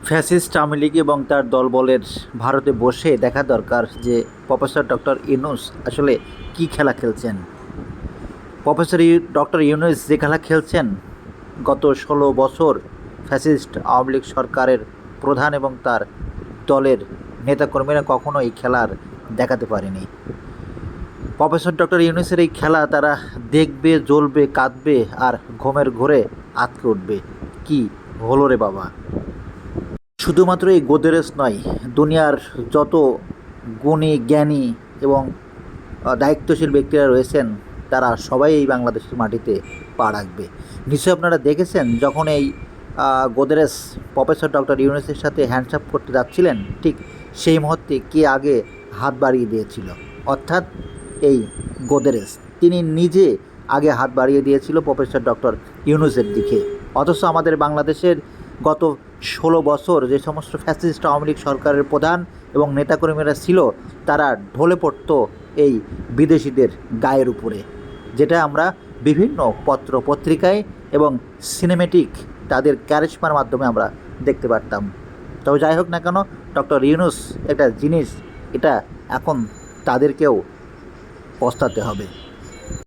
Fascist Awami League এবং তার দলবলের ভারতে বসে দেখা দরকার যে প্রফেসর ডক্টর ইউনূস আসলে কি খেলা খেলছেন। প্রফেসর ডক্টর ইউনূস যে খেলা খেলছেন গত ১৬ বছর ফ্যাসিস্ট আওয়ামী লীগ সরকারের প্রধান এবং তার দলের নেতাকর্মীরা কখনো এই খেলার দেখাতে পারেনি। প্রফেসর ডক্টর ইউনূসের এই খেলা তারা দেখবে, জ্বলবে, কাঁদবে আর ঘুমের ঘোরে আঁতকে উঠবে। কি হলো রে বাবা! শুধুমাত্র এই গোদরেজ নয়, দুনিয়ার যত গুণী, জ্ঞানী এবং দায়িত্বশীল ব্যক্তিরা রয়েছেন তারা সবাই এই বাংলাদেশের মাটিতে পা রাখবে। নিশ্চয়ই আপনারা দেখেছেন যখন এই গোদরেজ প্রফেসর ডক্টর ইউনূসের সাথে হ্যান্ডশেক করতে যাচ্ছিলেন, ঠিক সেই মুহূর্তে কে আগে হাত বাড়িয়ে দিয়েছিল, অর্থাৎ এই গোদরেজ তিনি নিজে আগে হাত বাড়িয়ে দিয়েছিল প্রফেসর ডক্টর ইউনূসের দিকে। অথচ আমাদের বাংলাদেশের গত ১৬ বছর যে সমস্ত ফ্যাসিস্ট আওয়ামী লীগ সরকারের প্রধান এবং নেতাকর্মীরা ছিল তারা ঢলে পড়তো এই বিদেশিদের গায়ের উপরে, যেটা আমরা বিভিন্ন পত্র পত্রিকায় এবং সিনেমেটিক তাদের ক্যারিশমার মাধ্যমে আমরা দেখতে পারতাম। তবে যাই হোক না কেন, ডক্টর ইউনূস একটা জিনিস, এটা এখন তাদেরকেও পস্তাতে হবে।